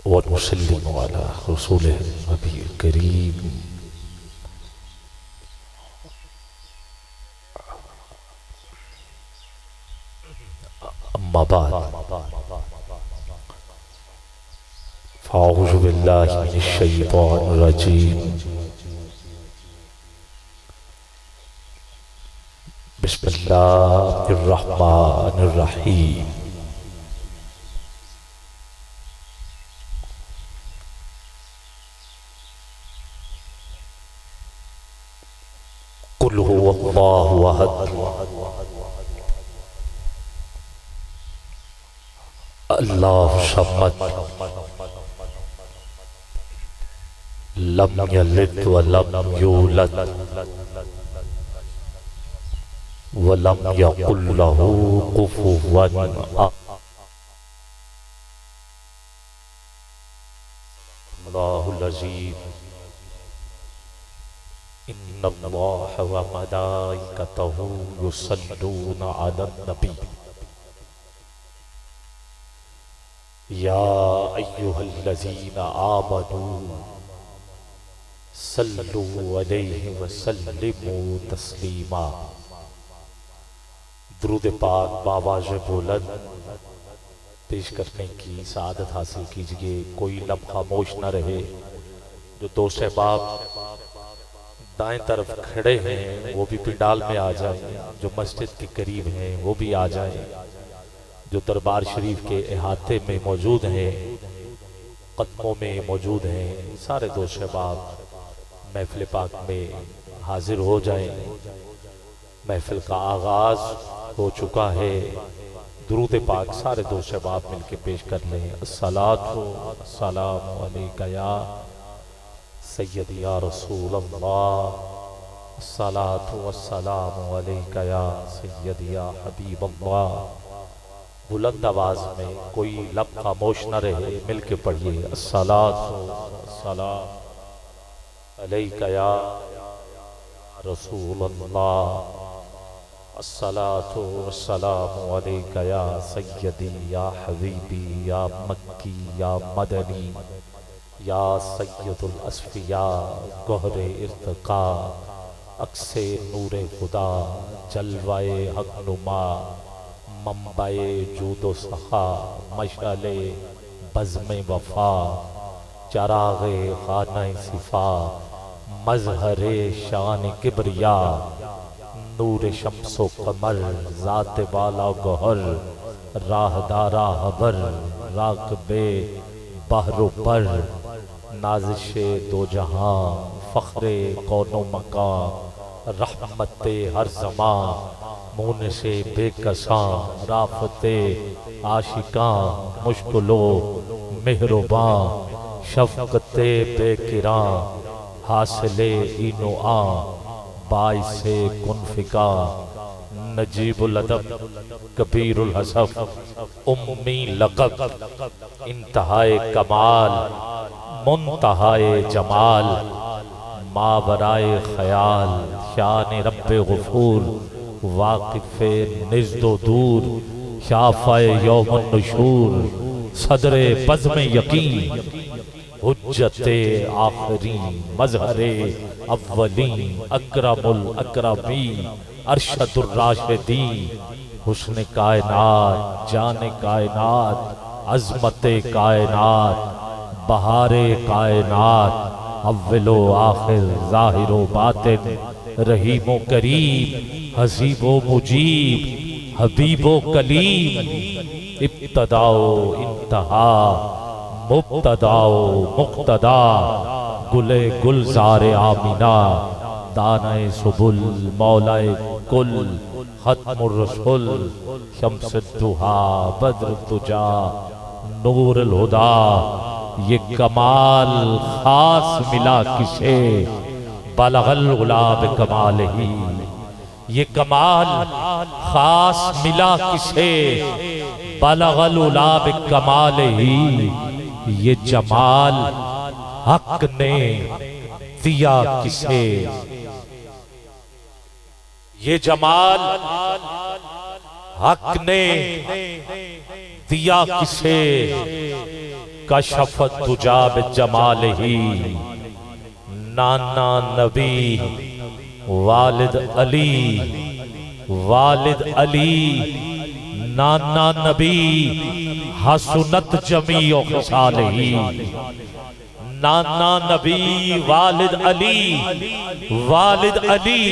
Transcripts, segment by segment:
व नुसल्लिमु अला रसूलिहिन नबील करीम। अम्मा बाद फ़अऊज़ु बिल्लाहि मिनश शैतानिर रजीम। बिस्मिल्लाहिर रहमानिर रहीम। कुल हुवल्लाहु अहद अल्लाहु समद लम यलिद व लम यूलद व लम यकुल लहू कुफुवन अहद। अल्लाहुल अज़ीम। इन्नल्लाह व मलाइकतहू युसल्लूना अलन नबी या अय्युहल्लज़ीना आमनू सल्लु अलैहि व सल्लिमू तस्लीमा। दुरूद पाक बावाज़ बुलंद पेश करने की सादत हासिल कीजिए। कोई लम्हा खामोश न रहे। जो दोस्त अहबाब दाएं तरफ खड़े हैं वो भी पिंडाल में आ जाएं, जो मस्जिद के करीब हैं वो भी आ जाएं, जो दरबार शरीफ के अहाते में मौजूद हैं, कदमों में मौजूद हैं, सारे दोस्त अहबाब महफिल पाक में हाजिर हो जाएं। महफिल का आगाज हो चुका है। दुरूद पाक सारे दोस्त अहबाब मिलके पेश कर लें। अस्सलातु वस्सलामु अलैका या सय्यदी या रसूल अल्लाह। अस्सलातु वस्सलामु अलैका या सय्यदी या हबीब अल्लाह। बुलंद आवाज में कोई लब खामोश न रहे, मिलके पढ़िए। अस्सलातु वस्सलामु अलैका या रसूल अल्लाह। अस्सलातु वस्सलामु अलैका या सय्यदी या हबीबी या मक्की या मदनी या सय्यदुल अस्फिया गोहरे इर्तिका अक्से नूरे खुदा जलवाए हक नुमा मंबाए जूदो सखा मशाले बज़्म वफा चराग़े खाना सिफा मज़हरे शान किबरिया नूर शम्सो कमर ज़ात वाला गौहर राहदारा हबर राकबे बहरो पर नाज़िशे दो जहां फ़ख्रे कौनो मकां रहमते हर ज़मां मून से बेकसां राफते आशिकां मुश्किलो मेहरबां शफ़क़ते बेकिरां हासिले इनो आ बाइसे कुनफिका नजीबुल अदब कबीरुल हसफ उम्मी लक़ब इंतहाए कमाल मुंतहाए जमाल मावराए ख़याल शान रब्बे ग़फूर वाक़िफ़े निज़्दो दूर शाफ़ाए यौमुन नुशूर सदरे बज़्म यकीन हुज्जते आखिरी मज़हरे अव्वलीन अकरमुल अकरमीन अरशदुर राशिदीन हुस्न कायनात जाने कायनात अज़मते कायनात बहारे कायनात अव्वलो आखिर ज़ाहिरो बातिन रहीमो करीम हसीबो मुजीब हबीबो कलीम इब्तदाओ इंतहा मुब्तदाओ मुक्तदा गुले गुलज़ारे आमीना दानाए सुबुल मौलाए कुल खत्मुर रसूल शम्सुद्दुहा बद्र तुजा नूरुल हुदा। ये कमाल खास मिला किसे बलगल गुलाब कमाल ही। ये कमाल खास मिला किसे बलगल गुलाब कमाल ही। ये जमाल हक ने दिया किसे। ये जमाल हक ने दिया किसे कशफत तुजा बिजमाल ही, नाना नबी वालिद अली, वालिद अली नाना नबी हसनत जमीओ खिसाल ही। नाना नबी वालिद अली, वालिद अली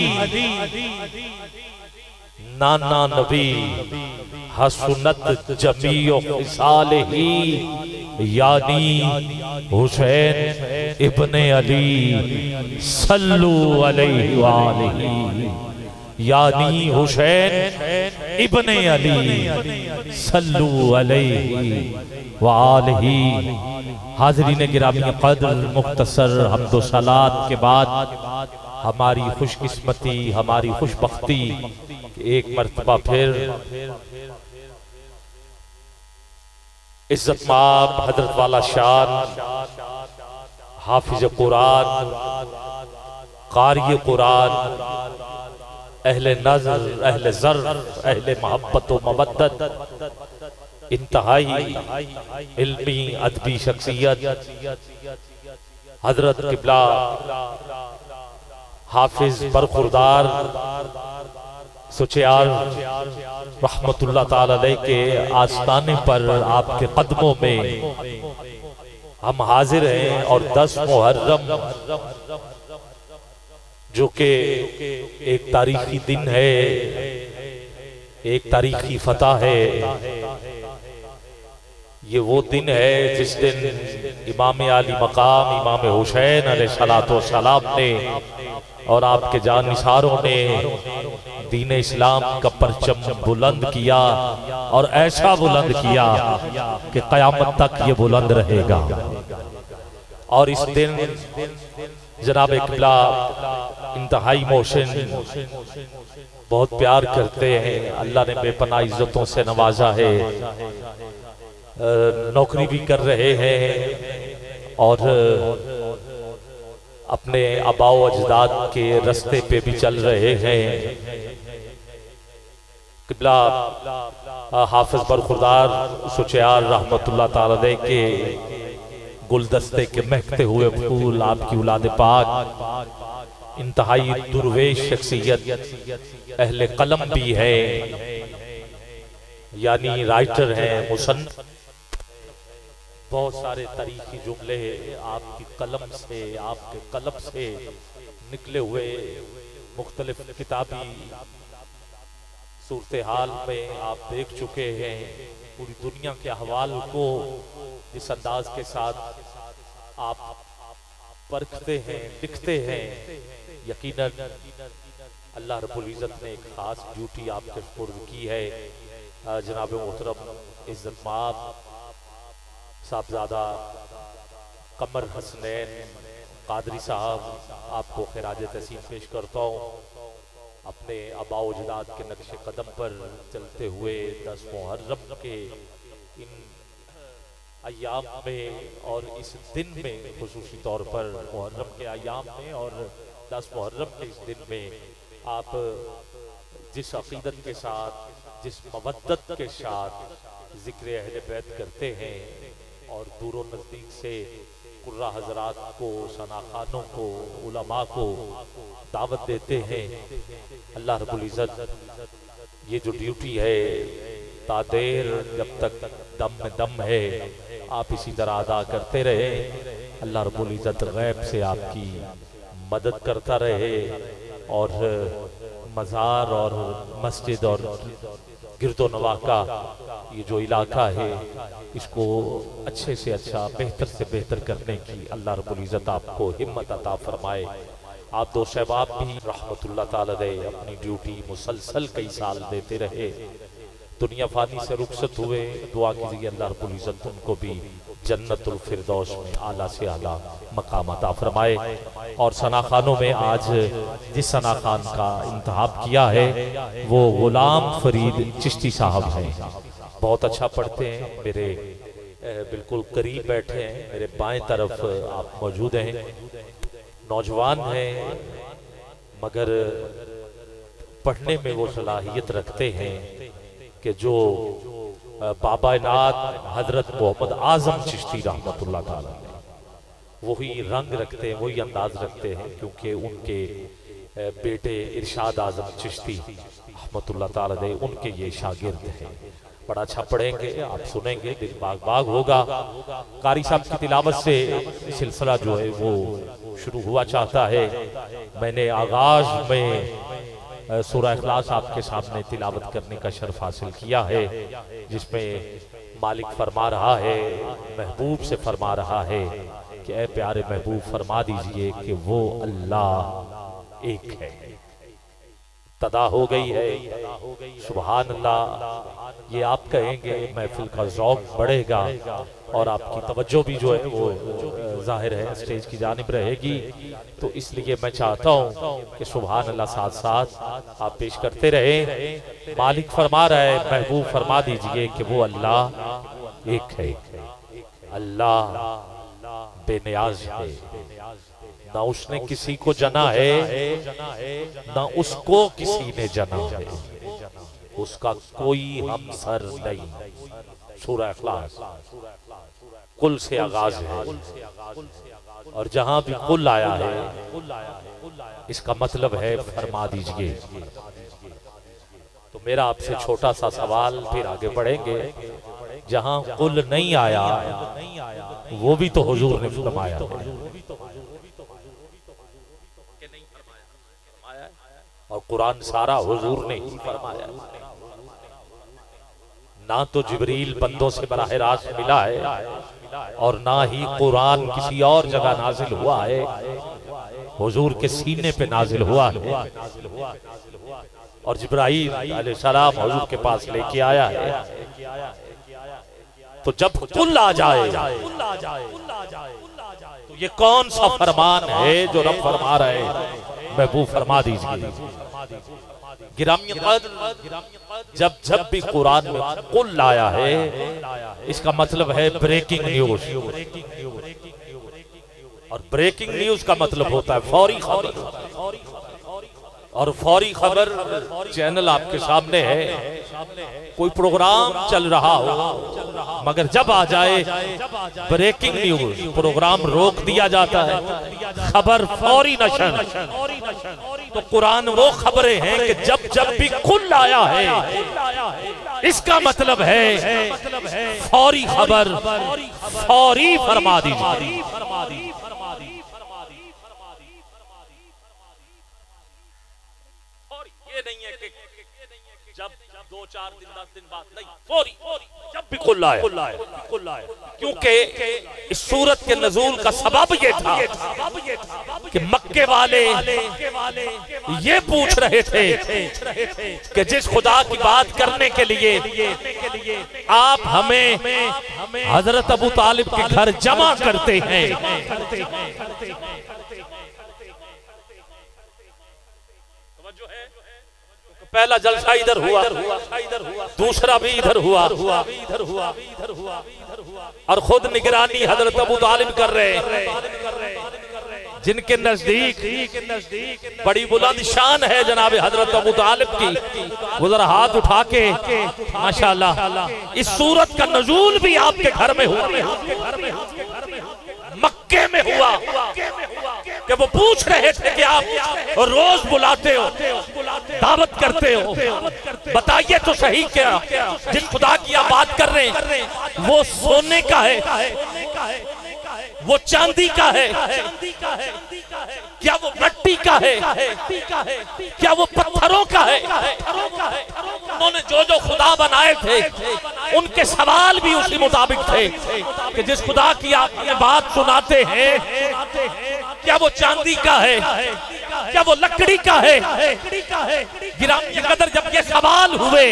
नाना नबी हसनत जमीओ खिसाल ही, यानी हुसैन इब्ने अली सल्लु अलैहि वालैहि, यानी हुसैन इब्ने अली सल्लु अलैहि वालैहि। हाज़रीन गिरामी क़द्र, मुख्तसर हम्दो सलात के बाद हमारी खुशकिस्मती, हमारी खुशबख्ती, एक मर्तबा फिर इज्जत माब हजरत वाला शान हाफिज कुरान, कारी कुरान, अहले नज़र, अहले ज़र्र, अहले मोहब्बत व मवद्दत, इंतहाई इल्मी अदबी शख्सियत हजरत किबला हाफिज बरखुरदार सुचियार रहमतुल्लाह ताला अलैह के आस्ताने पर आपके कदमों में हम हाजिर हैं। और 10 मुहर्रम जो कि एक तारीखी दिन है, एक तारीखी फतह है, ये वो दिन है जिस दिन इमाम आली मकाम इमाम हुसैन अलैहिस्सलातो सलाम ने और आपके जानिसारों ने दीन इस्लाम का परचम बुलंद किया, और ऐसा बुलंद किया कि क़यामत तक ये बुलंद रहेगा। और इस दिन जनाब किबला इंतहाई मोहसिन बहुत प्यार करते हैं, अल्लाह ने बेपनाह इज्जतों से नवाजा है, नौकरी भी कर रहे हैं और अपने आबाओ अजदाद के रास्ते पे भी चल रहे हैं। किबला हाफिज बरखुरदार सुचियार रहमतुल्लाह ताला अलैह के गुलदस्ते के महकते हुए फूल, आपकी औलाद पाक इंतहाई दुर्वेश शख्सियत, अहले कलम भी है, यानी राइटर हैं, मुसन्निफ। बहुत सारे तारीखी जुमले आपकी कलम से, आपके कलम से निकले हुए मुख्तलिफ किताबी सूरत हाल में आप देख चुके हैं। पूरी दुनिया के अहवाल को इस अंदाज के साथ आप परखते हैं, लिखते हैं। यकीनन अल्लाह रब्बुल इज़्ज़त ने एक खास ड्यूटी आपके सुपुर्द की है। जनाब मोहतरम इज़्ज़त माब साहबजादा कमर हसनैन कादरी साहब, आपको खिराज तहसीन पेश करता हूँ। अपने आबाओ अजदाद के नक्शे कदम पर चलते हुए 10 मुहर्रम के इन अय्याम में और इस दिन में, खुसूसी तौर पर मुहर्रम के अय्याम में और 10 मुहर्रम के इस दिन में आप जिस अकीदत के साथ, जिस मवद्दत के साथ जिक्र अहले बैत करते हैं और दूरों नज़दीक से कुर्रा हजरात को, सनाखानों को, उलमा को दावत देते हैं, अल्लाह रब्बुल इज़्ज़त ये जो ड्यूटी है तादेर जब तक दम में दम है आप इसी तरह अदा करते रहे। अल्लाह रब्बुल इज़्ज़त गैब से आपकी मदद करता रहे और मज़ार और मस्जिद और गिरदो नवा का ये जो इलाका है इसको अच्छे से अच्छा, बेहतर से बेहतर करने की अल्लाह रब्बुल इज़्ज़त आपको हिम्मत अता फरमाए। आप दो शहबाब भी रहमतुल्लाह ताला अलैह अपनी ड्यूटी मुसलसल कई साल देते रहे, दुनिया फानी से रुखसत हुए। दुआ कीजिए अल्लाह रब्बुल इज़्ज़त उनको भी जन्नतुल फिरदौस में आला से आला मकाम अता फरमाए। और सनाखानों में आज जिस सना खान का इंतखाब किया है वो गुलाम फरीद चिश्ती साहब हैं। बहुत अच्छा पढ़ते हैं, मेरे बिल्कुल करीब बैठे हैं, मेरे बाएं तरफ आप मौजूद हैं। नौजवान हैं मगर पढ़ने में वो सलाहियत रखते हैं कि जो बाबा नात हजरत मोहम्मद आजम चिश्ती रहमतुल्लाह ताला वही रंग रखते हैं, वही अंदाज रखते हैं, क्योंकि उनके बेटे इरशाद आजम चिश्ती रहमतुल्लाह ताला अलैह उनके ये शागिर्द हैं। बड़ा अच्छा पढ़ेंगे, आप सुनेंगे, दिल बाग बाग होगा। कारी साहब की तिलावत से सिलसिला जो है वो शुरू हुआ चाहता है। मैंने आगाज में सूरह इखलास आपके सामने तिलावत करने का शर्फ हासिल किया है, जिसमें मालिक फरमा रहा है, महबूब से फरमा रहा है कि ऐ प्यारे महबूब फरमा दीजिए कि वो अल्लाह एक है। तदा हो गई है, सुभान अल्लाह ये आप कहेंगे, महफिल का ज़ौक़ बढ़ेगा और आपकी तवज्जो भी जो है वो जाहिर है स्टेज की जानिब रहेगी। तो इसलिए मैं चाहता हूँ कि सुभान अल्लाह साथ साथ आप पेश करते रहे। मालिक फरमा रहा है, महबूब फरमा दीजिए कि वो अल्लाह एक है, अल्लाह बेनियाज है, ना उसने किसी को जना है ना उसको किसी ने जना है, उसका कोई हमसर नहीं। सूरह इखलास कुल से आगाज है और जहां भी कुल आया है इसका मतलब है फरमा दीजिए। तो मेरा आपसे छोटा सा सवाल, फिर आगे बढ़ेंगे। जहां कुल नहीं आया वो भी तो हुजूर ने फरमाया है, और कुरान सारा हुजूर ने ही फरमाया। ना तो जिब्रील बंदों से बराह रास्त मिला है और ना ही कुरान किसी और जगह नाजिल हुआ है, हुजूर के सीने पे नाजिल हुआ है और जिब्राईल अलैहिस्सलाम हुजूर के पास लेके आया है। तो जब कुल आ जाए तो ये कौन सा फरमान है जो रब फरमा रहे हैं? महबूब फरमा दीजिए। गिरामी कद्र, जब जब भी कुरान में कुल आया है इसका मतलब है ब्रेकिंग न्यूज, और ब्रेकिंग न्यूज का मतलब होता है फौरी खबर। और फौरी खबर चैनल आपके सामने है, कोई प्रोग्राम चल रहा हो मगर जब आ जाए ब्रेकिंग न्यूज प्रोग्राम रोक दिया जाता है, खबर फौरी नशर। तो कुरान वो खबरें हैं कि जब जब भी कुल आया है इसका मतलब है फौरी खबर, फौरी फरमा दीजिए। नहीं है कि जब 2 4 दिन 10 दिन बाद, नहीं, फौरी जब भी कुल आए। क्योंकि इस सूरत के नज़ूल का सबब ये था कि मक्के वाले ये पूछ रहे थे कि जिस खुदा की बात करने के लिए आप हमें हजरत अबू तालिब के घर जमा करते हैं, पहला जलसा इधर हुआ, दूसरा भी इधर हुआ, और खुद निगरानी हजरत अबू तालिब कर रहे हैं, जिनके नजदीक बड़ी बुलंद शान है जनाब हजरत अबू तालिब की। वो जरा हाथ उठा के माशाअल्लाह, इस सूरत का नज़ूल भी आपके घर में हुआ, मक्के में हुआ, कि वो पूछ रहे थे कि आप रोज बुलाते हो, दावत करते हो, बताइए तो सही क्या जिस खुदा की आप बात कर रहे हैं वो सोने का है, वो चांदी का है, क्या वो मिट्टी का है, क्या वो पत्थरों का है? उन्होंने जो जो खुदा बनाए थे उनके सवाल भी उसी मुताबिक थे कि जिस खुदा की आप बात सुनाते हैं क्या वो चांदी का है, क्या वो लकड़ी का है? गिरामी कदर जब ये सवाल हुए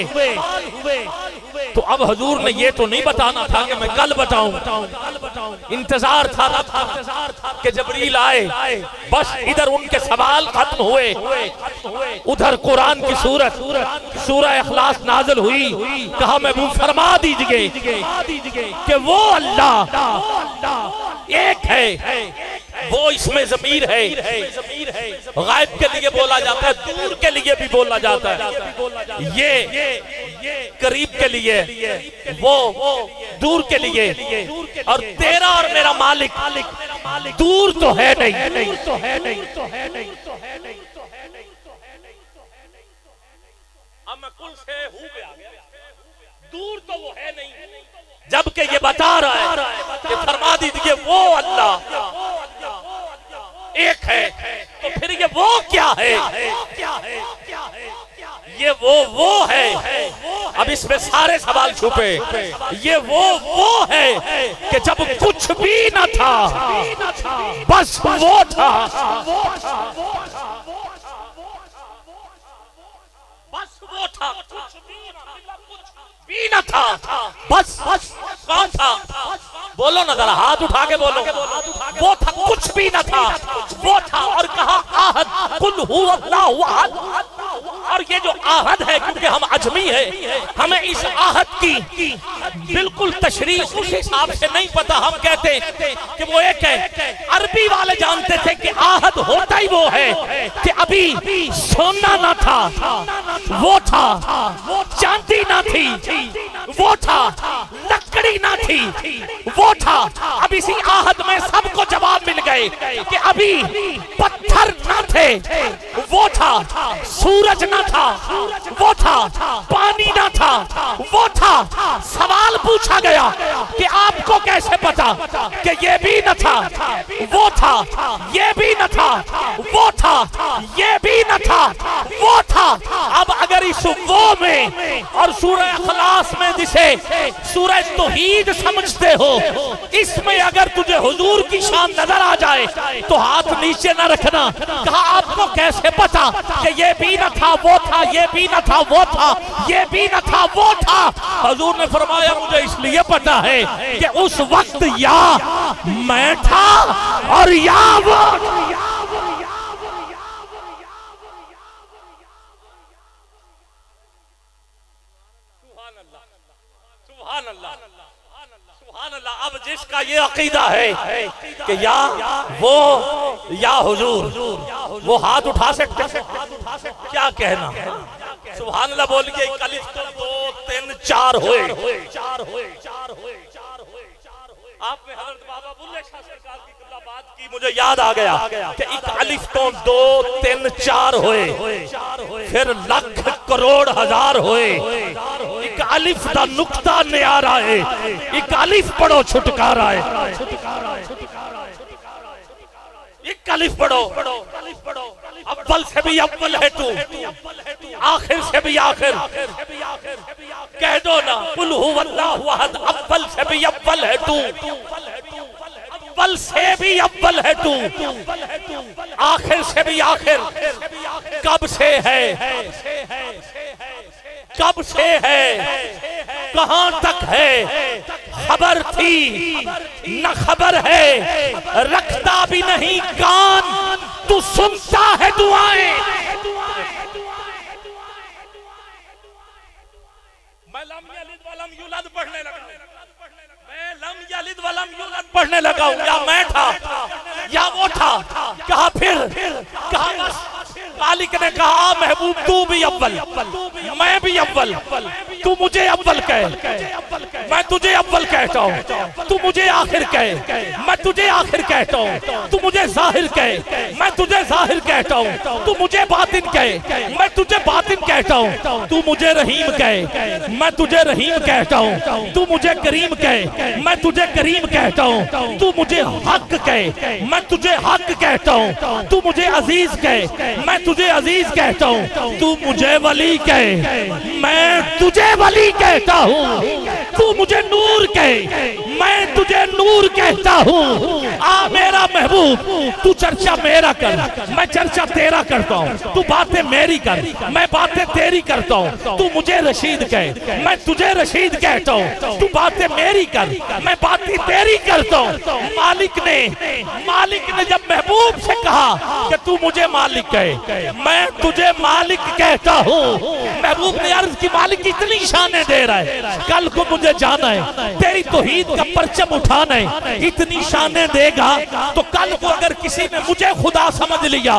तो अब हुजूर ने ये तो नहीं बताना था कि मैं कल बताऊं, इंतजार था कि जबरील आए, बस इधर उनके सवाल खत्म हुए, उधर कुरान की सूरत सूरह इखलास नाज़िल हुई। कहा महबूब फरमा दीजिए कि वो अल्लाह एक है, वो इसमें ज़मीर है। गायब के लिए बोला जाता है, दूर के लिए भी बोला जाता है। ये करीब के लिए, वो दूर के लिए। और तेरा और मेरा मालिक दूर तो है नहीं। अब मैं कुल से हूँ पे आ गया, दूर तो वो है नहीं। जबकि ये बता रहा है कि फरमा दीजिए वो अल्लाह एक है, तो फिर ये वो क्या है? ये वो है। अब इसमें सारे सवाल छुपे। ये वो है कि जब कुछ भी न था, बस वो था। बस वो था, कुछ भी न था, बस कौन था? बोलो ना जरा, हाथ उठा के बोलो। वो था, कुछ भी न था, वो था। और कहा आहद, कुल हुवा अल्लाहु अहद। और ये जो आहद है, क्योंकि हम अजमी है, हमें इस आहद की बिल्कुल तशरीह उस हिसाब से नहीं पता। हम कहते कि वो एक है। अरबी वाले जानते थे कि आहद होता ही वो है कि अभी सोना ना था, वो था। चांदी ना थी, वो था। लकड़ी ना थी, वो था। अब इसी आहद में सबको जवाब मिल गए कि अभी पत्थर ना थे, वो था। सूरज ना था, वो था। पानी ना था, वो था। सवाल पूछा गया कि आपको कैसे पता कि ये भी न था, वो था। ये भी न था, वो था। ये भी न था, वो था। अब अगर इस वो में और सूरह इखलास में, जिसे सूरह तौहीद समझते हो, इसमें अगर तुझे हुजूर की शान नजर आ जाए तो हाथ नीचे न रखना। कहा आपको कैसे पता कि ये भी न था, वो था। ये भी न था, वो था। ये भी न था, वो था। हुजूर ने फरमाया मुझे इसलिए पता है कि उस वक्त या मैं था और या वो। अब जिसका ये अकीदा है कि या वो या हुजूर, वो हाथ उठा सकते हैं। क्या कहना? सुभान अल्लाह बोल के कलिफ तो 2 3 4 हुए। आपने हजरत बाबा बुल्ले शाह सरकार की किबला बात की, मुझे याद आ गया कि एक अलिफ तो 2 3 4 हुए, फिर लाख करोड़ हजार हुए। एक अलिफ का नुक्ता न्यारा है, एक अलिफ पढ़ो छुटकारा है। एक अलिफ पढ़ो, अव्वल से भी अव्वल है तू, आखिर से भी आखिर। कह दो ना, कुल हुवल्लाहु अहद, अव्वल से भी अव्वल है तू, अव्वल से भी अव्वल है तू, आखिर से भी आखिर। कब से है, कब से है, कहां तक है? खबर थी न खबर है, रखता भी नहीं कान, तू सुनता है दुआएं। मैं लम यलिद वलम यूलद पढ़ने लगा, मैं लम यलिद वलम यूलद पढ़ने लगा हूं। या मैं था या वो था। कहा फिर, कहा बस। मालिक ने कहा महबूब तू भी अव्वल, मैं भी अव्वल। तू मुझे अव्वल कह, मैं तुझे अव्वल कहता हूँ। तू मुझे आखिर कह, मैं तुझे आखिर कहता हूँ। तू मुझे जाहिर कह, मैं तुझे जाहिर कहता हूँ। तू मुझे बातिन कह, मैं तुझे बातिन कहता हूँ। तू मुझे रहीम कह, मैं तुझे रहीम कहता हूँ। तू मुझे करीम कह, मैं तुझे करीम कहता हूँ। तू मुझे हक कह, मैं तुझे हक कहता हूँ। तू मुझे अजीज कह, मैं तुझे अजीज कहता हूँ। तू मुझे वली कह, मैं तुझे वली कहता हूँ। तू मुझे नूर कह, मैं तुझे नूर कहता हूँ। आ मेरा महबूब, तू चर्चा मेरा कर, मैं चर्चा तेरा करता हूँ। तू बातें मेरी कर, मैं बातें तेरी करता हूँ। तू मुझे रशीद कह, मैं तुझे रशीद कहता हूँ। तू बातें मेरी कर, मैं बातें तेरी करता हूँ। मालिक ने जब महबूब से कहा कि तू मुझे मालिक कहे, मैं तुझे मालिक कहता हूँ। महबूब ने अर्ज की मालिक इतनी शानें दे रहा है, कल को मुझे जाना है, तेरी तौहीद का परचम उठाना है। इतनी शानें देगा तो कल को अगर किसी ने मुझे खुदा समझ लिया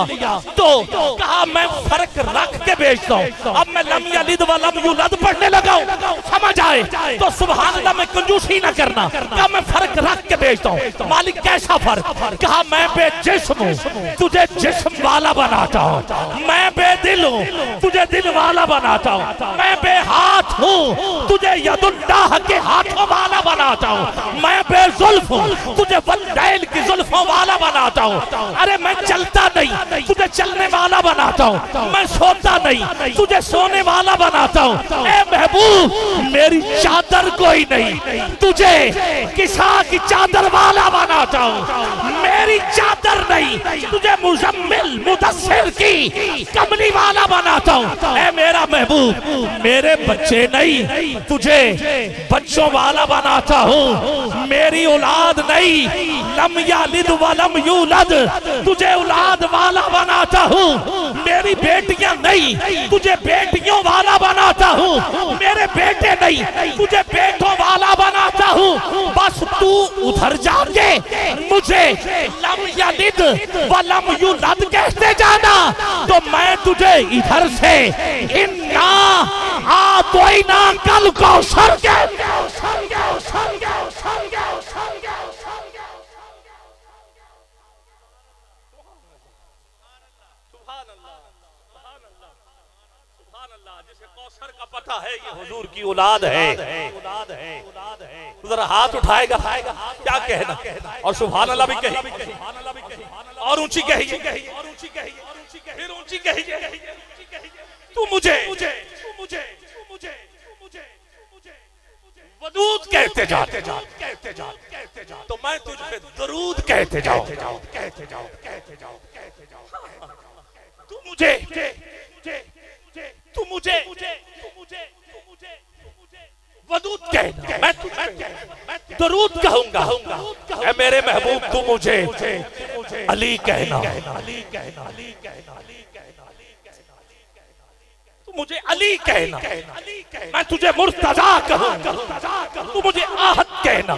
तो कहा मैं फर्क रख के बेचता हूँ। अब मैं लम यलिद व लम यूलद पढ़ने लगा हूँ, समझ आए तो सुभान अल्लाह में कंजूसी ना करना। कहा मैं फर्क रख के बेचता हूँ। मालिक कैसा फर्क? कहा मैं बेजिस्म हूँ, तुझे जिस्म वाला बनाता हूँ। मैं बेदिल हूँ, तुझे दिल वाला बनाता हूँ। मैं बेहाथ हूँ, तुझे यदुल्लाह के हाथों वाला बनाता हूँ। मैं बेजुल्फ हूँ, तुझे वल्लैल की जुल्फों वाला बनाता हूँ। अरे मैं चलता नहीं, तुझे चलने वाला बनाता हूँ। मैं सोता नहीं, तुझे सोने वाला बनाता हूँ। ए महबूब मेरी चादर कोई नहीं, तुझे किसा की चादर वाला बनाता हूँ। मेरी चादर नहीं, तुझे मुजम्मिल मुदस्सिर की कमली वाला बनाता हूँ। ए मेरा महबूब मेरे बच्चे नहीं, तुझे बच्चों वाला बनाता हूँ। मेरी औलाद नहीं, लम यलिद व लम यूलद, तुझे औलाद वाला बनाता हूँ। मेरी बेटियां नहीं, तुझे बेटियों वाला बनाता हूँ। मेरे बेटे नहीं, तुझे बेटों वाला बनाता हूँ। बस तू उधर जाके मुझे लम यलिद व लम यूलद कहते जाना, तो मैं तुझे इधर से इन्ना आतोइना कल कौसर के जिसे कौसर का पता है ये हुजूर की औलाद है। जरा हाथ उठाएगा क्या कहना, और सुभान अल्लाह भी कही, और ऊंची कही, फिर ऊंची कही। तू मुझे वदूद कहते जा, तो मैं तुझ पे दरूद कहते जाऊं। तू मुझे वदूद कहना, मैं तुझे दरूद कहूंगा। ऐ मेरे महबूब तू मुझे अली कहना, तू मुझे अली कहना। मैं तुझे मुर्तजा कहूंगा, तू मुझे आहद कहना।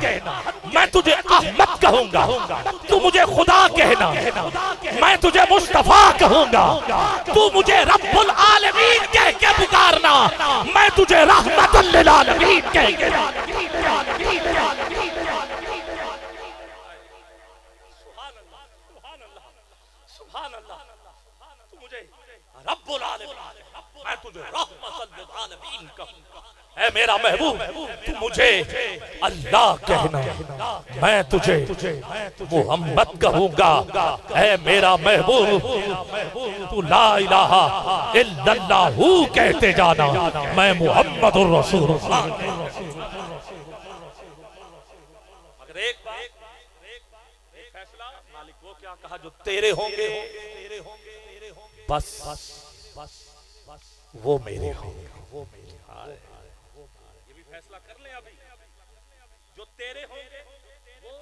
मैं तुझे अहमद कहूंगा, तू मुझे खुदा कहना। मैं तुझे मुस्तफा कहूंगा, तू मुझे रब्बुल आलमीन कह के पुकारना। मैं तुझे रहमतुल लिल आलमीन कह के रब्बुल आलमीन, मैं तुझे रहमतुल लिल आलमीन कहूंगा। ऐ मेरा महबूब तू मुझे अल्लाह कहना, मैं तुझे मोहम्मद कहूंगा। ऐ मेरा महबूब तू ला इलाहा इल्लल्लाहु कहते जाना, मैं मुहम्मदुर रसूलुल्लाह। मगर एक फैसला मालिक वो क्या कहा, जो तेरे होंगे बस वो मेरे होंगे। ये भी फैसला कर ले अभी, जो तेरे होंगे वो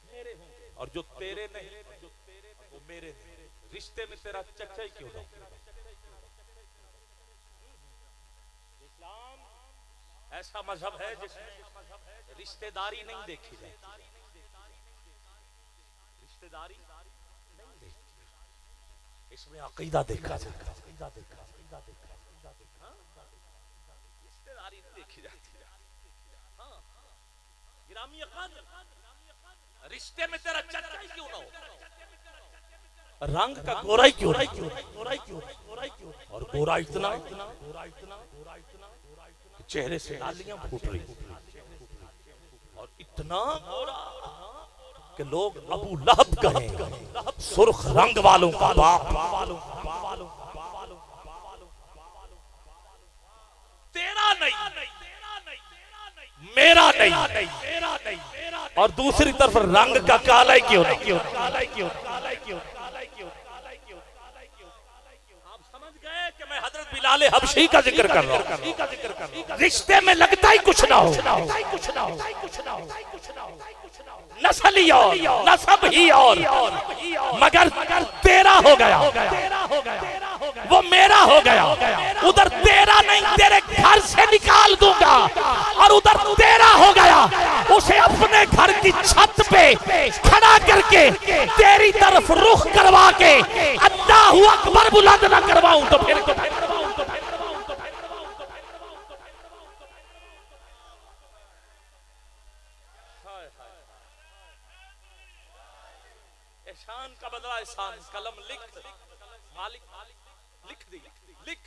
मेरे होंगे, और जो तेरे नहीं वो मेरे। रिश्ते में तेरा चचा ही क्यों ना। इस्लाम ऐसा मजहब है जिसमें रिश्तेदारी नहीं देखी जाती, रिश्तेदारी नहीं देखी, इसमें अकीदा देखा जाता है। रिश्तेदारी नहीं देखी जाती। रिश्ते में तेरा चचा ही क्यों ना हो, रंग का गोरा ही क्यों, और गोरा इतना चेहरे से नालियां फूट रही, और इतना गोरा कि लोग अबू लहब कहें, सुर्ख रंग वालों का बाप। तेरा नहीं, मेरा नहीं, और दूसरी तरफ रंग का काला ही क्यों नहीं। आप समझ गए कि मैं हजरत बिलाल हबशी का जिक्र कर रहा हूं। रिश्ते में लगता ही कुछ ना हो, नस्ल ही और नसब ही और, मगर तेरा हो गया वो मेरा हो गया। उधर तेरा नहीं, तेरे घर से निकाल दूंगा और उधर तेरा हो गया, उसे अपने घर की छत पे खड़ा करके तेरी तरफ रुख करवा के अल्लाहु अकबर बुलंद ना करवाऊं तो फिर एहसान का बदला एहसान। कलम लिख, मालिक लिख दिया, लिख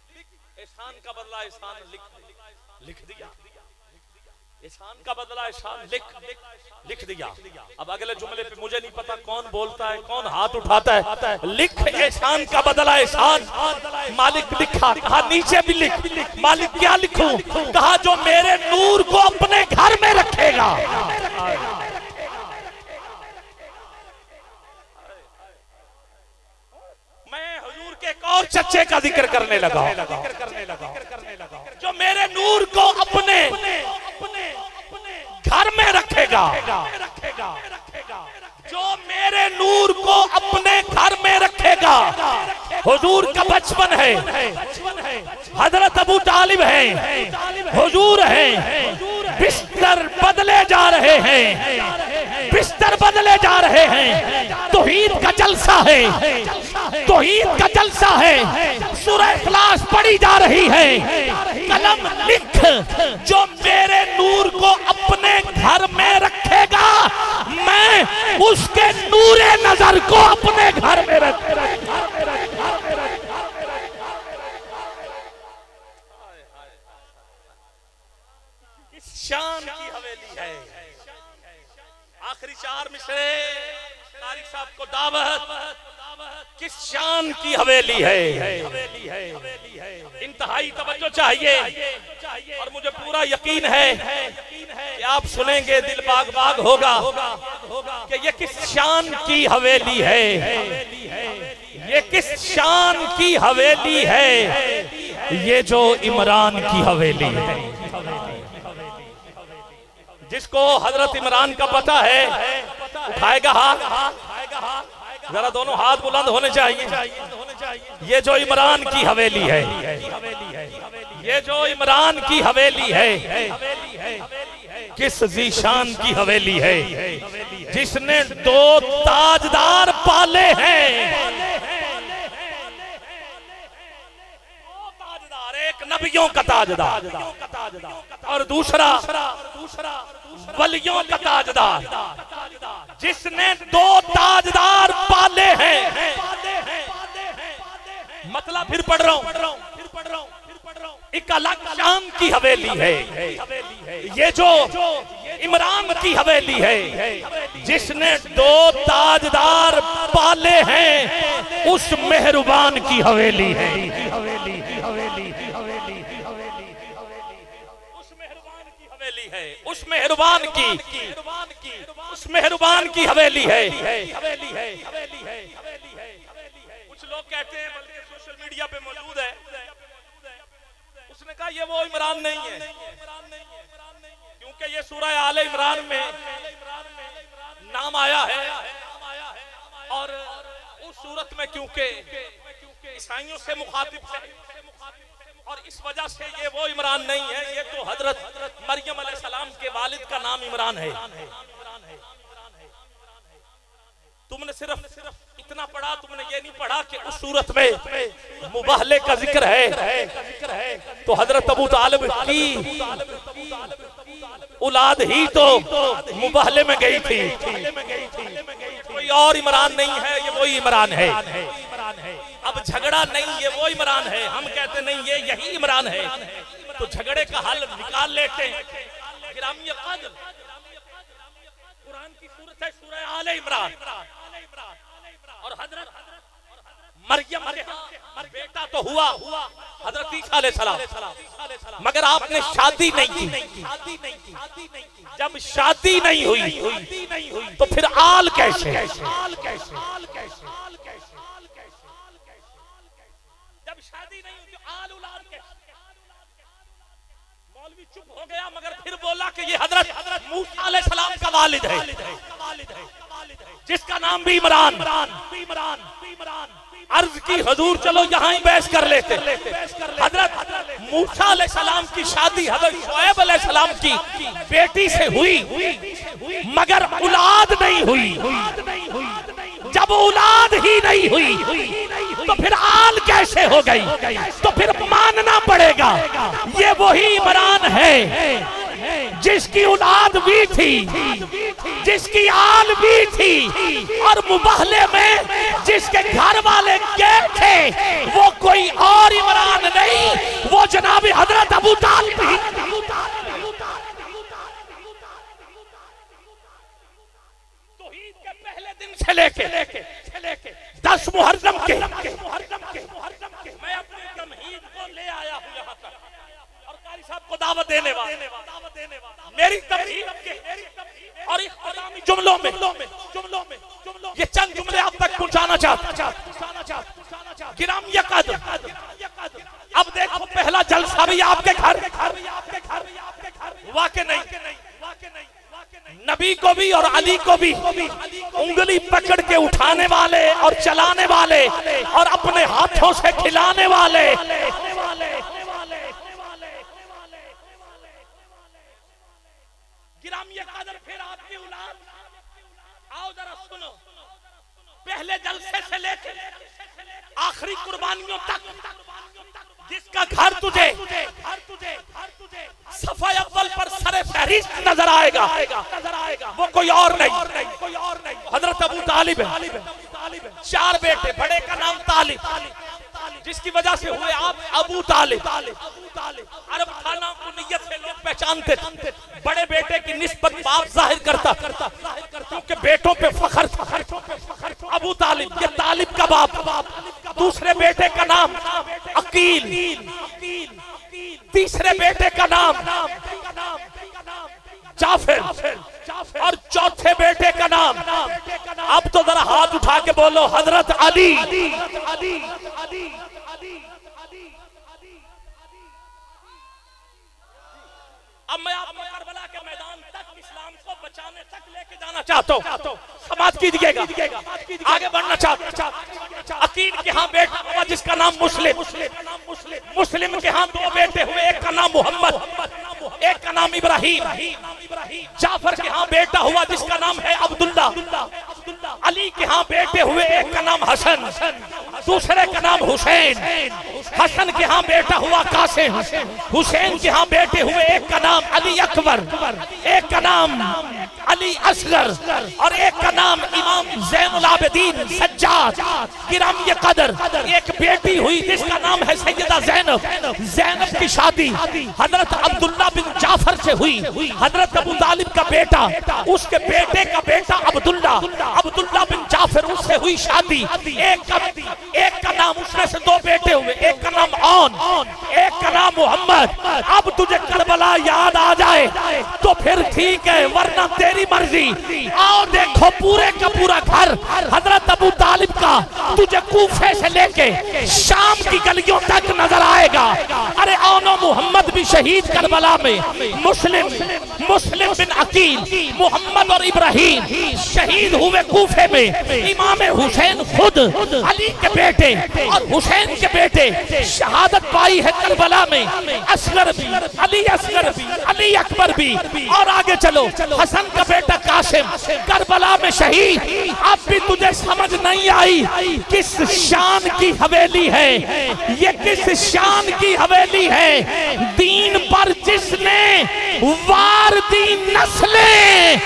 एहसान का बदला एहसान लिख दिया, एहसान का बदला एहसान लिख दिया। अब अगले जुमले पे मुझे नहीं पता कौन बोलता है, कौन हाथ उठाता है। लिख एहसान का बदला एहसान, मालिक लिखा। कहा नीचे भी लिख। मालिक क्या लिखूं? कहा जो मेरे नूर को अपने घर में रखेगा। एक और चच्चे का जिक्र करने लगा, जो मेरे नूर को अपने घर में रखेगा, जो मेरे नूर को अपने घर में रखेगा। हुजूर का बचपन है, हजरत अबू तालिब है, हुजूर है, बिस्तर बदले जा रहे हैं, बिस्तर बदले जा रहे हैं। तौहीद का जलसा है, तौहीद का जलसा है, सूरह इखलास पढ़ी जा रही है। कलम लिख, जो मेरे नूर को अपने घर में रखेगा, मैं उसके नूरे नजर को अपने घर में रखेगा। शान की हवेली है। आखिरी 4 मिसरे तारिक साहब को दावत, किस शान की हवेली है। इंतहाई तवज्जो चाहिए और मुझे पूरा यकीन है कि आप सुनेंगे, दिल बाग बाग होगा कि ये किस शान की हवेली है, ये किस शान की हवेली है। ये जो इमरान की हवेली है, जिसको हजरत इमरान का पता है, उठाएगा हाथ, जरा दोनों हाथ बुलंद होने चाहिए। ये जो इमरान की हवेली है, ये जो इमरान की हवेली है, किस जीशान की हवेली है, जिसने 2 ताजदार पाले हैं। एक नबियों का ताजदार और दूसरा वलियों का ताजदार, जिसने 2 ताजदार पाले हैं। मतलब फिर पढ़ रहा हूं, एक अलग शान की हवेली है। ये जो इमरान की हवेली है, जिसने 2 ताजदार पाले हैं, उस मेहरबान की हवेली है। उस मेहरबान की, उस मेहरबान की हवेली है। कुछ लोग कहते हैं, बल्कि सोशल मीडिया पे मौजूद है, उसने कहा ये वो इमरान नहीं है, क्योंकि ये सूरह आले इमरान में नाम आया है और उस सूरत में क्योंकि ईसाइयों से मुखातिब है और इस वजह से ये वो इमरान नहीं है। ये तो हजरत मरियम अलैहिस्सलाम के वालिद का नाम इमरान है। तुमने सिर्फ इतना पढ़ा, तुमने ये नहीं पढ़ा कि उस सूरत में मुबाहले का जिक्र है। तो हजरत अबू तालिब की औलाद ही तो मुबाहले में गई थी। कोई और इमरान नहीं है, ये वही इमरान है। अब झगड़ा नहीं, ये वो इमरान है। हम कहते नहीं, ये यही इमरान है। तो झगड़े का हल निकाल लेते हैं। कुरान की सूरत है सूरह आले इमरान, और हजरत मरियम के बेटा तो हुआ हजरत ईसा अलैहिस्सलाम, मगर आपने शादी नहीं की। जब शादी नहीं हुई तो फिर आल कैसे? जब शादी नहीं हुई तो आल औलाद कैसे? मौलवी चुप हो गया, मगर फिर बोला कि ये हजरत मूसा अलैहिस्सलाम का वालिद है, जिसका नाम भी इमरान। अर्ज की हुजूर चलो यहाँ ही बहस कर लेते। हजरत मूसा अलैहिस्सलाम की शादी हजरत शुएब अलैहिस्सलाम की बेटी से हुई, मगर औलाद नहीं हुई। जब औलाद ही नहीं हुई तो फिर आल कैसे हो गई? तो फिर मानना पड़ेगा ये वही इमरान है जिसकी औलाद भी थी, जिसकी आल भी थी, और मुबाहले में जिसके घर वाले गए थे वो कोई और इमरान नहीं, वो जनाब हजरत अबू तालिब ही। तौहीद के पहले दिन से लेके 10 मुहर्रम के मैं अपनी तमहीद को ले आया हूं यहाँ तक, और कारी साहब को दावत देने वाले मेरी तमहीद के और इख्तितामी जुमलों में ये चंद जुमले आप तक पहुंचाना चाहता। गिरामी कद्र, अब देखो पहला जलसा भी आपके घर, वाकई नहीं, नबी को भी और अली को भी उंगली पकड़ के उठाने वाले और चलाने वाले और अपने हाथों से खिलाने वाले। गिरामी कद्र, फिर आपकी औलाद, आओ जरा सुनो, पहले जलसे से लेकर आखिरी कुर्बानियों तक जिसका घर तुझे सफा अव्वल पर सरे फहरिस्त नजर आएगा वो कोई और नहीं, हजरत अबू तालिब है। 4 बेटे, बड़े का नाम तालिब, जिसकी वजह से हुए आप अबू तालिब। अरब था नाम कुनियत से लोग पहचानते थे। बड़े बेटे की निस्बत बाप जाहिर करता क्योंकि बेटों पे फख्र था। अबू तालिब, ये तालिब का बाप। दूसरे बेटे का नाम अकील, तीसरे बेटे का नाम जाफर, और चौथे बेटे का नाम, अब तो जरा हाथ उठा के बोलो, हजरत अली। अब मैं आपको करबला के मैदान तक इस्लाम को बचाने तक लेके जाना चाहता हूँ, समाज कीजिएगा, आगे बढ़ना चाहता। अकील के यहाँ बेटा हुआ जिसका नाम मुस्लिम, मुस्लिम के यहाँ 2 बेटे हुए, एक का नाम मोहम्मद, एक का नाम इब्राहिम। जाफर के यहाँ बेटा हुआ जिसका नाम है अब्दुल्ला। अली के यहाँ बेटे हुए, एक का नाम हसन, दूसरे का नाम हुसैन। हसन के यहाँ बेटा हुआ कासिम, हुसैन के यहाँ बेटे हुए, एक का नाम अली अकबर, एक का नाम अली असगर, और एक का नाम इमाम ज़ैनुल आबिदीन सज्जाद। गिरामी कद्र, एक बेटी हुई जिसका नाम है सैयदा ज़ैनब। ज़ैनब की शादी हजरत अब्दुल्ला बिन जाफर से हुई। हजरत अबू तालिब का बेटा, उसके बेटे का बेटा अब्दुल्ला बिन जाफर, उससे हुई शादी। एक का नाम, उसमें से 2 बेटे हुए, एक का नाम औन, एक का नाम मोहम्मद। अब तुझे करबला याद आ जाए तो फिर ठीक है, वरना तेरी मर्जी। आओ देखो पूरे का पूरा घर हजरत अबू तालिब का तुझे कूफे से लेके शाम की गलियों तक नजर आएगा। अरे औनो मोहम्मद भी शहीद करबला में, मुस्लिम बिन अकील, मोहम्मद और इब्राहिम शहीद हुए कूफे में। इमाम हुसैन खुद अली के बेटे और हुसैन के बेटे शहादत पाई है करबला में। असगर भी, अली असगर भी, अली अकबर भी, और आगे चलो हसन का बेटा कासिम करबला में शहीद। अब भी तुझे समझ नहीं आई किस शान की हवेली है ये, किस शान की हवेली है। दीन पर जिसने वार दी नस्लें,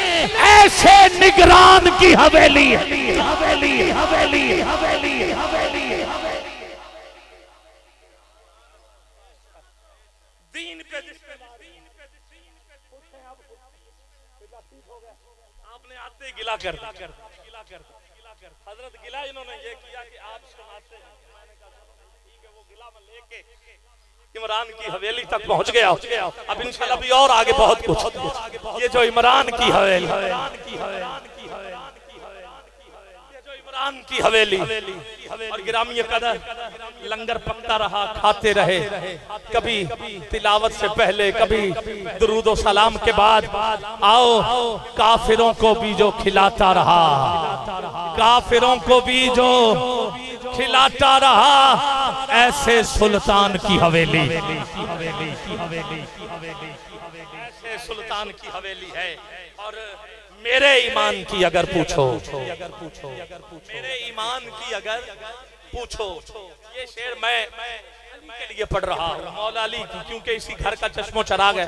ऐसे निगरान की हवेली है। दीन पे आपने आते गिला कर हजरत गिला इन्होंने ये किया कि आप सुनाते हैं। मैंने कहा ठीक है, वो गिला में लेके इमरान की हवेली तक पहुंच गया। अब इंशाल्लाह भी और आगे बहुत कुछ। ये जो इमरान की हवेली, इमरान की हवेली और गिरामी कदर, लंगर पकता रहा, खाते रहे, कभी तिलावत से पहले, कभी दुरूद और सलाम के बाद। आओ काफिरों को भी जो खिलाता रहा, काफिरों को भी जो खिलाता रहा ऐसे सुल्तान की हवेली, ऐसे सुल्तान की हवेली है। और मेरे ईमान की अगर पूछो, मेरे ईमान की अगर पूछो, ये शेर मैं के लिए पढ़ रहा हूँ मौला अली की, क्योंकि इसी घर का चश्मो चराग है,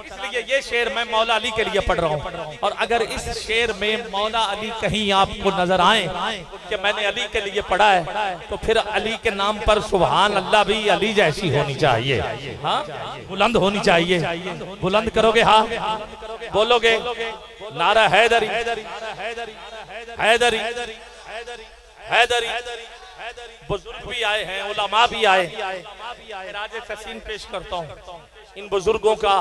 इसलिए ये शेर मैं मौला अली के लिए पढ़ रहा हूँ। और अगर इस शेर में मौला अली कहीं आपको नजर आए कि मैंने अली के लिए पढ़ा है, तो फिर अली के नाम पर सुभान अल्लाह भी अली जैसी होनी चाहिए। हाँ, बुलंद होनी चाहिए। बुलंद करोगे? हाँ बोलोगे? नारा हैदरी, हैदरी, हैदरी। बुजुर्ग भी आए हैं, उलमा भी आए। राज तहसीन पेश करता हूँ इन बुजुर्गों का।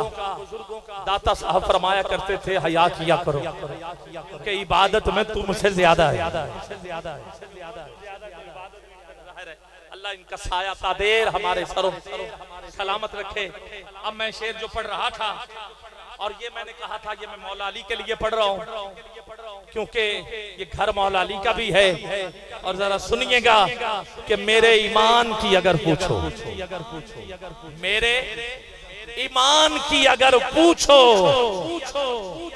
दाता साहब फरमाया करते थे हया किया करो कि इबादत में तू मुझसे ज्यादा है। अल्लाह इनका साया तादेर हमारे सरों सलामत रखे। अब मैं शेर जो पढ़ रहा था, और ये मैंने कहा था ये मैं मौला अली के लिए पढ़ रहा हूँ, क्योंकि ये घर मौला अली का भी है। और जरा सुनिएगा कि मेरे ईमान की अगर पूछो, मेरे ईमान की अगर पूछो,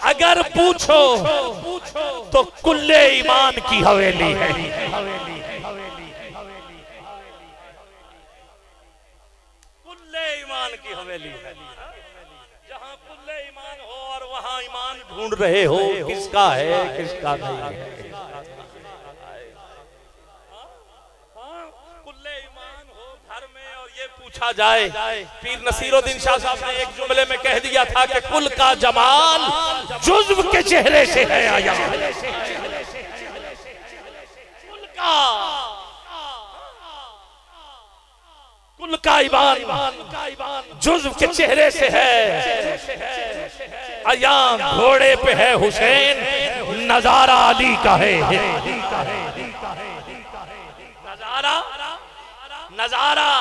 अगर पूछो तो कुल्ले ईमान की हवेली है। कुल्ले ईमान की हवेली है। जहाँ कुल्ले ईमान हो और वहाँ ईमान ढूंढ रहे हो किसका है किसका नहीं है। कुल्ले ईमान हो घर में और ये पूछा जाए, पीर नसीरुद्दीन शाह साहब ने एक जुमले में कह दिया था कि कुल का जमाल जुज्व के चेहरे से है आया। कुल का ईमान जुज्व के चेहरे से है आया। घोड़े पे है हुसैन, नजारा अली का है। नजारा नजारा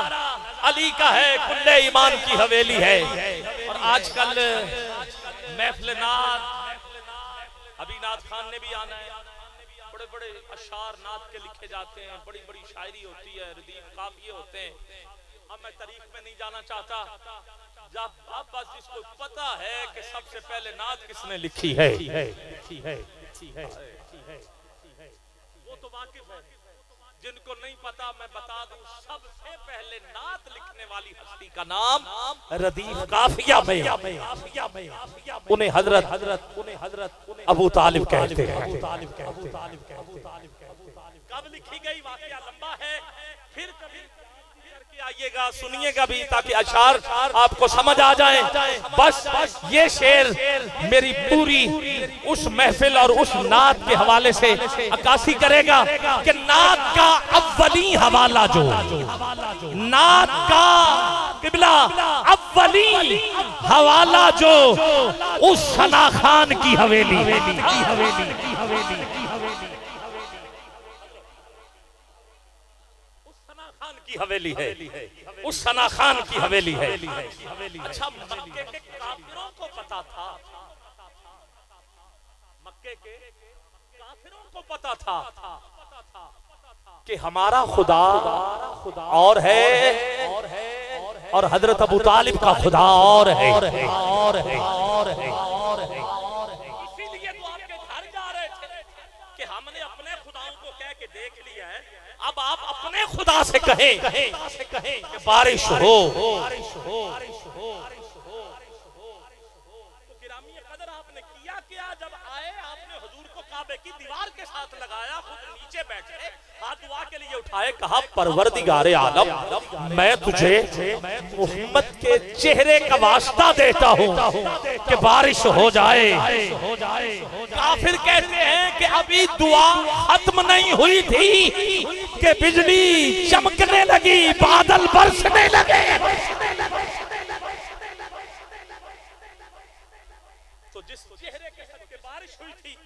अली का है, कुल्ले ईमान की हवेली है। और आजकल महफिल नात, अभी नात खान ने भी आना है, बड़े बड़े अशार नात के लिखे जाते हैं, बड़ी बड़ी शायरी होती है, रदीफ काफिये होते हैं। अब मैं तारीख में नहीं जाना चाहता, जब अब बस जिसको पता है कि सबसे पहले नात किसने लिखी है वो तो वाकिफ है। जिनको नहीं पता मैं बता दूं, सबसे पहले नात लिखने वाली हस्ती का नाम रदीफ काफिया में उन्हें हजरत अबू तालिब कहते हैं। कब लिखी गई वाकया लंबा है, फिर कभी आइएगा सुनिएगा भी, ताकि अशार आपको समझ आ जाए। बस ये शेर मेरी पूरी उस महफिल और उस नात के हवाले से अक्कासी करेगा कि नात का अव्वली हवाला जो, नात का किबला अव्वली हवाला जो उस सना खान की हवेली, की हवेली है, उस सना खान की हवेली है। अच्छा, मक्के के काफिरों को पता था, मक्के के काफिरों को पता था कि हमारा खुदा और है और हजरत अबू तालिब का खुदा और है। इसीलिए तो आपके घर जा रहे थे कि हमने अपने खुदाओं को कह के देख लिया है, अब आप अपने खुदा से कहें कि बारिश हो। तो गिरामी कदर आपने किया क्या? जब आए आपने हुजूर को काबे की दीवार के साथ लगाया, खुद नीचे बैठे, हाथ दुआ के लिए उठाए, कहा परवरदिगारे आलम मैं तुझे मोहम्मद के चेहरे का वास्ता देता हूँ कि बारिश हो जाए। काफिर कहते हैं कि अभी दुआ खत्म नहीं हुई थी कि बिजली चमकने लगी, बादल बरसने लगे। तो जिस चेहरे के सदके बारिश हुई थी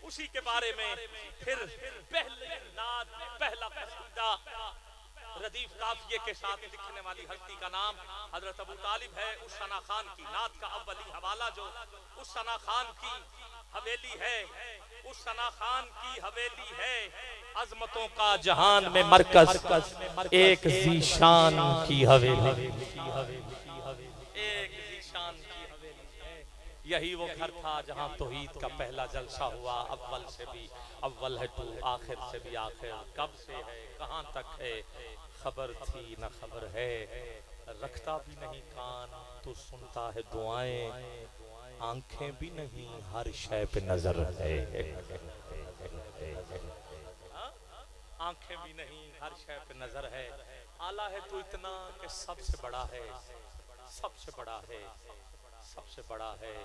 उसी के बारे में फिर पहला कसीदा रदीफ काफिये के साथ लिखने वाली हस्ती का नाम हजरत अबू तालिब है। उस सना खान की नात का अव्वली हवाला जो उस सना खान की हवेली है, उस सना खान की हवेली है, अजमतों का जहान में मरकज, एक ज़ीशान की हवेली, एक ज़ीशान की हवेली है। यही वो घर था जहां तौहीद का पहला जलसा हुआ। अव्वल से भी अव्वल है तू, आखिर से भी आखिर, कब से है कहां तक है, खबर थी न खबर है, रखता भी नहीं कान तो सुनता है दुआएं, आंखें भी नहीं हर शय पे नजर है, आंखें भी नहीं हर शय पे नजर है। आला है तो इतना कि सबसे बड़ा है, सबसे बड़ा है, सबसे बड़ा है।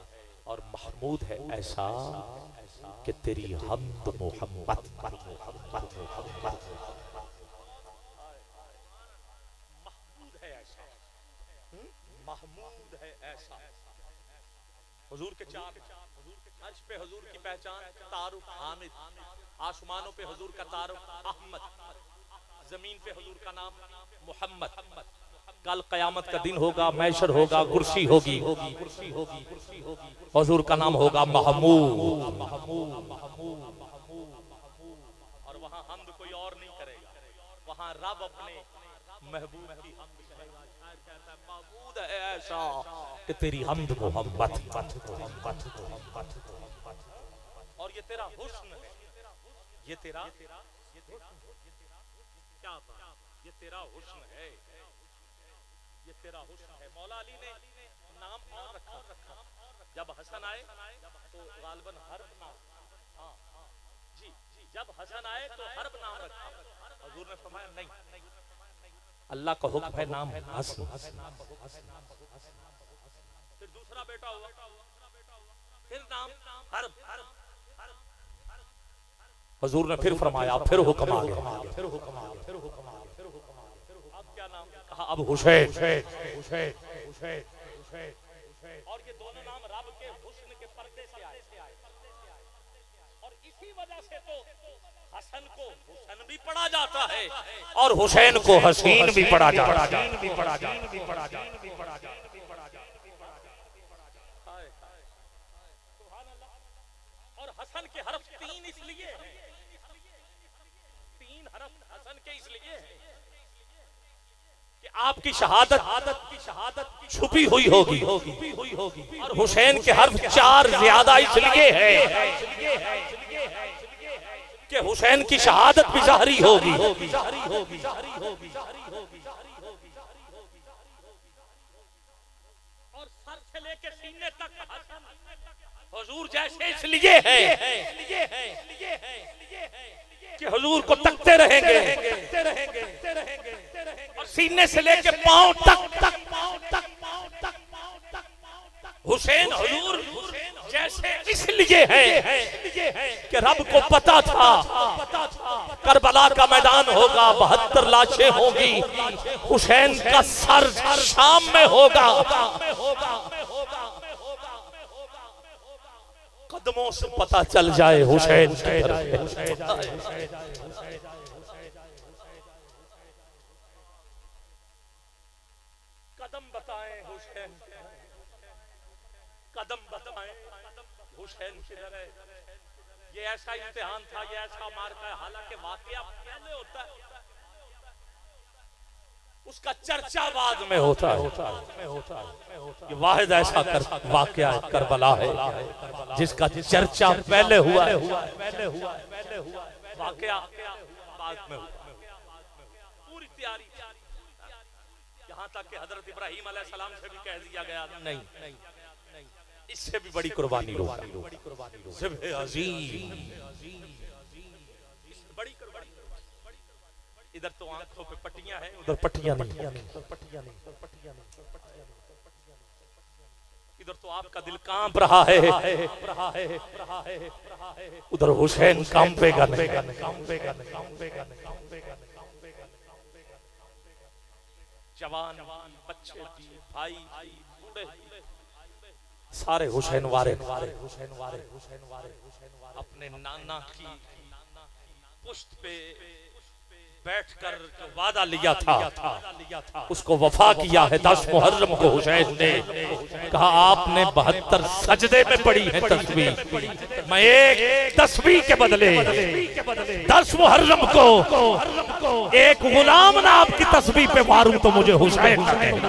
और महमूद है ऐसा कि तेरी हमद मोहम्मद, महमूद है ऐसा, महमूद है ऐसा। हुजूर के चार, अर्श पे हुजूर की पहचान तारुफ हामिद, आसमानों पे हुजूर का तारुफ अहमद, जमीन पे हुजूर का नाम मोहम्मद। कल कयामत का दिन होगा, मैशर होगा, कुर्सी होगी, हुजूर का नाम होगा महमूद। और वहां हमद कोई और नहीं करेगा, वहां रब अपने महबूब की हमद करेगा। कहता है महमूद है ऐसा कि तेरी हमद मोहम्मद, और ये तेरा हुस्न है, ये तेरा क्या बात, ये तेरा हुस्न है, ये तेरा हुस्न है। मौला अली ने नाम और रखा, जब हसन आए तो गालिबन हर्ब नाम, हाँ जी, जब हसन आए तो हर्ब नाम रखा। हुजूर ने फरमाया नहीं, अल्लाह का हुक्म है नाम हसन। फिर दूसरा बेटा हुआ, फिर नाम हर्ब। हुजूर ने फिर फरमाया, फिर हुक्म आ गया, फिर हुक्म आ गया, फिर हुक्म आ गया, फिर हुक्म आ गया। अब क्या नाम कहा? अब हुसैन। और ये दोनों नाम रब के हुस्न के पर्दे से आए, और इसी वजह से तो हसन को हुसन भी पढ़ा जाता है और हुसैन को हसीन भी पढ़ा जाता है। और हसन के हरफ तीन इसलिए हैं, तीन हरफ हसन के इसलिए हैं कि आपकी शहादत छुपी हुई होगी, और हुसैन के हरफ चार ज्यादा इसलिए है कि हुसैन की शहादत भी जाहिर होगी। और सर से लेकर सीने तक हुजूर जैसे इसलिए है कि हुजूर को तकते रहेंगे, और सीने से लेकर पांव तक हुसैन हुजूर जैसे इसलिए है कि रब को पता था करबला का मैदान होगा, 72 लाशें होंगी, हुसैन का सर शाम में होगा। कदमों से पता चल जाए हुसैन की तरफ। कदम बताएं हुसैन, कदम बताएं हुसैन किधर है। ये ऐसा इम्तिहान था, ये ऐसा मार्का है, हालांकि वाकया पहले होता है, उसका चर्चा बाद में होता है। ये वाहिद ऐसा वाकया करबला है जिसका चर्चा पहले हुआ है, वाकया बाद में हुआ। पूरी तैयारी, यहाँ तक कि हजरत इब्राहीम अलैहिस्सलाम से भी कह दिया गया नहीं, इससे भी बड़ी कुर्बानी लो, बड़ी कुर्बानी। इधर तो आंखों पे पट्टियां हैं, उधर पट्टियां नहीं, इधर तो आपका दिल कांप रहा है, उधर हुसैन कांपेगा नहीं। जवान बच्चे भाई बूढ़े सारे हुसैन वारे अपने नाना की पुश्त पे बैठकर जो वादा लिया था उसको वफा किया है। 10 मुहर्रम को हुसैन ने कहा आपने 72 सजदे में पड़ी है तस्बीह, मैं एक तस्बीह के बदले 10 मुहर्रम को एक गुलाम ना आपकी तस्बीह पे मारूं तो मुझे हुसैन ना कहना।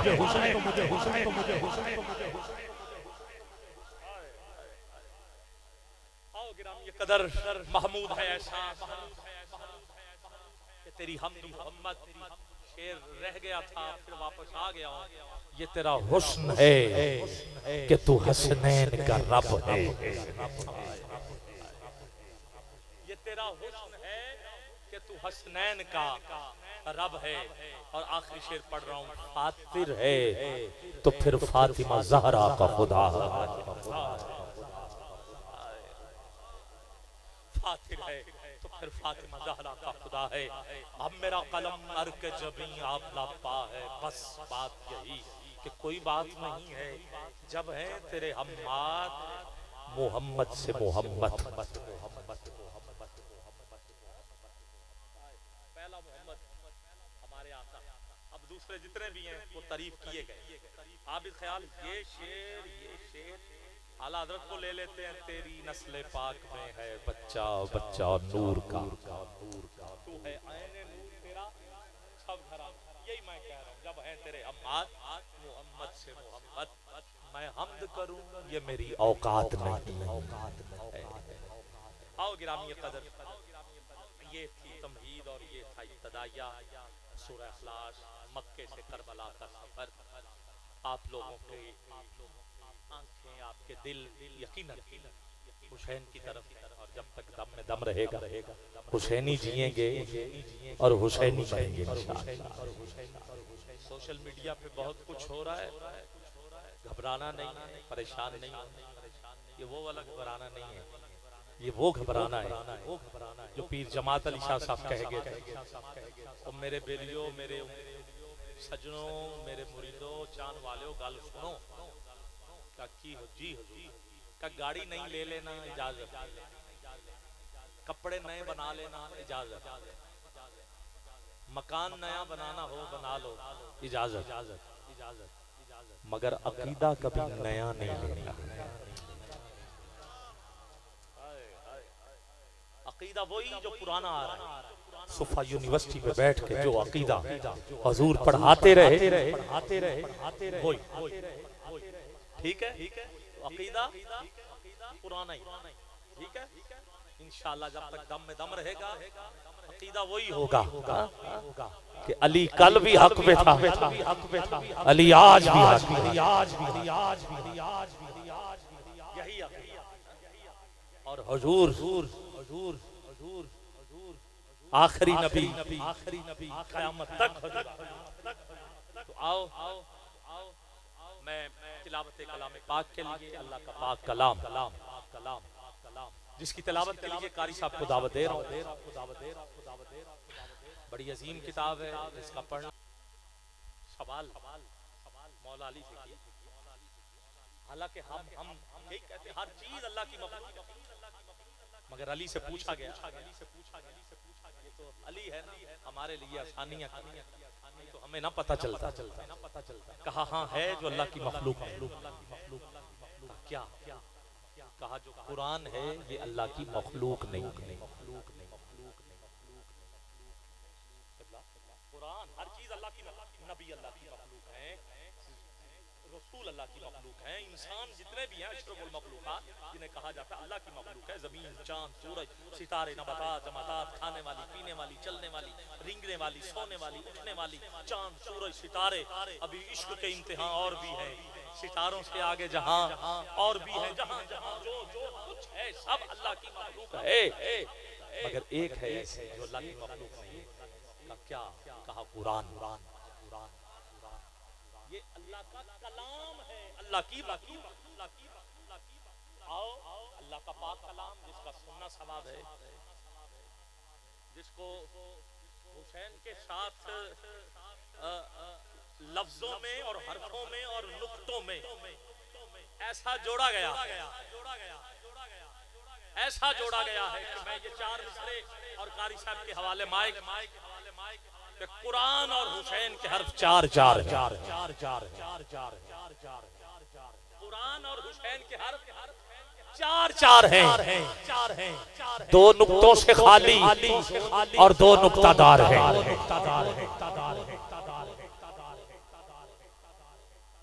आओ गिरामी कदर महमूद है ऐसा तेरी हमद मोहम्मद शेर रह गया था फिर वापस आ गया। ये तेरा हुस्न है कि तू हसनैन का रब है। ये तेरा हुस्न है कि तू हसनैन का रब है। और आखिरी शेर पढ़ रहा हूँ, फातिर है तो फिर फातिमा ज़हरा का खुदा। फातिर है तो फिर फातिमा ज़हरा का खुदा है। अब मेरा कलम मर के जबी आप लापा है। बस बात यही कि कोई बात नहीं है जब है तेरे हम्माद मोहम्मद से मोहम्मद। पहला मोहम्मद हमारे आका, अब दूसरे जितने भी हैं वो तारीफ किए गए। आप भी ख्याल ये शेर आला हज़रत को ले लेते हैं, तेरी नस्ल पाक में है बच्चा बच्चा नूर का, तू है आईने नूर तेरा सब घरा। यही मैं कह रहा हूँ जब है तेरे अम्माद मोहम्मद से मोहम्मद मैं हम्द करूँ ये मेरी औकात नहीं। आओ गिरामी कदर, ये थी तमहीद और ये था इब्तिदाइया सूरह इखलास, मक्के से करबला का सफर। आप लोगों के आंखें आपके दिल यकीनन हुसैन की तरफ, और जब तक दम में दम रहेगा हुसैनी जिएंगे और हुसैनी मरेंगे। सोशल मीडिया पे बहुत कुछ हो रहा है, घबराना नहीं, परेशान नहीं। ये वो वाला घबराना नहीं है, ये वो घबराना है जो पीर जमात अली शाह साहब कह गए थे। और मेरे बेलियों, मेरे सजनों, मेरे मुरीदों, चांद वालों गल सुनो, की हो जी का गाड़ी नहीं ले लेना इजाजत, कपड़े नए बना लेना इजाजत, मकान नया बनाना हो बना लो इजाजत, मगर अकीदा कभी नया नहीं लेना। अकीदा वही जो पुराना आ रहा है। सुफा यूनिवर्सिटी पे बैठ के जो अकीदा हुजूर पढ़ाते रहे वही ठीक है। अकीदा पुराना ही ठीक है। इंशाअल्लाह जब तक दम में दम रहेगा अकीदा वही होगा कि अली कल भी हक पे था, अली आज भी हक पे, यही अकीदा। और हुजूर आखिरी नबी क़यामत तक। तो आओ मैं तिलावत कलाम पाक के लिए, अल्लाह का पाक कलाम जिसकी तिलावत के लिए कारी साहब को दावत दे रहा हूँ। बड़ी अजीम किताब है, इसका पढ़ना सवाल मौला अली से किया। हालांकि हम यही कहते हर चीज अल्लाह की मखलूक, मगर अली से पूछा गया, ये तो अली है ना, हमारे लिए आसानियां करनी, तो हमें ना पता चलता। कहा हाँ है जो अल्लाह की मखलूक क्या? कहा जो कुरान है ये अल्लाह की मखलूक नहीं। कुरान हर चीज अल्लाह की, नबी अल्लाह की मखलूक है, रसूल अल्लाह की मखलूक है, इंसान जितने भी हैं अशरफुल मखलूकात जिन्हें कहा जाता है अल्लाह की मखलूक है। जमीन, चांद, सूरज, सितारे, नबातात, जमातात, खाने वाली, पीने वाली, चलने वाली, रेंगने वाली, सोने वाली, उठने वाली, चांद, सूरज, सितारे। अभी इश्क के इम्तिहान और भी है, सितारों से आगे जहां और भी है, जहां जो कुछ है सब अल्लाह की मखलूक है। मगर एक है ऐसे जो अल्लाह की मखलूक नहीं है। क्या कहा? कुरान। ये अल्लाह का कलाम है, अल्लाह की मखलूक। आओ अल्लाह का पाक कलाम जिसका सुनना सवाब है, जिसको हुसैन के साथ लफ्जों में और हरफों में और नुक्तों में ऐसा जोड़ा गया है कि मैं ये 4 मिसरे और कारी साहब के हवाले माइक कि कुरान और हुसैन के हर्फ चार चार कुरान और हुसैन के हर्फ चार चार हैं, दो नुक्तों से खाली और दो नुक्तादार हैं।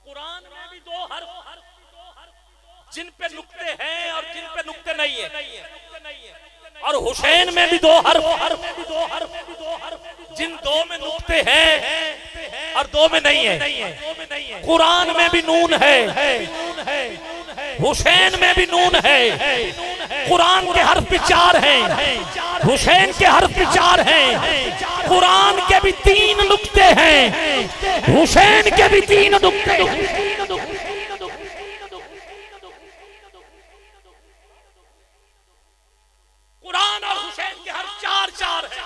कुरान में भी दो हर्फ जिन पे नुक्ते हैं और जिन पे नुक्ते नहीं है, और हुसैन में भी दो हर्फ जिन दो में नुक्ते हैं और दो में नहीं है। कुरान में भी नून है, हुसैन में भी नून है। कुरान के हर्फ भी चार हैं, हुसैन के हर्फ भी चार हैं। कुरान के भी तीन नुक्ते हैं, हुसैन के भी तीन नुक्ते हैं। कुरान और हुसैन के हर्फ चार चार हैं,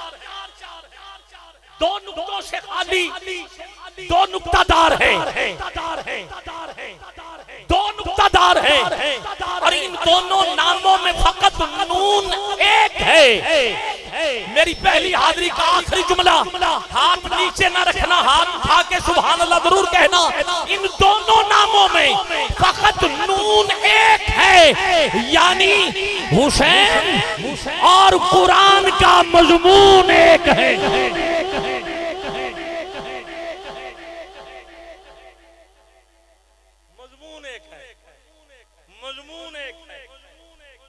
दो नुक्तों से खाली, दो नुक्तादार हैं, दो नुक्तादार हैं, और इन दोनों नामों में फकत नून एक है। मेरी पहली हाजिरी का आखिरी जुमला, हाथ नीचे ना रखना, हाथ उठा के सुभान अल्लाह जरूर कहना। इन दोनों नामों में फकत नून एक है, यानी हुसैन और कुरान का मजमून एक है।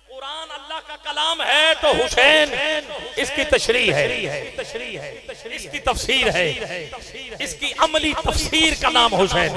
कुरान अल्लाह का कलाम है तो हुसैन इसकी तशरीह है, इसकी तफसीर है, इसकी अमली तफसीर का नाम हुसैन।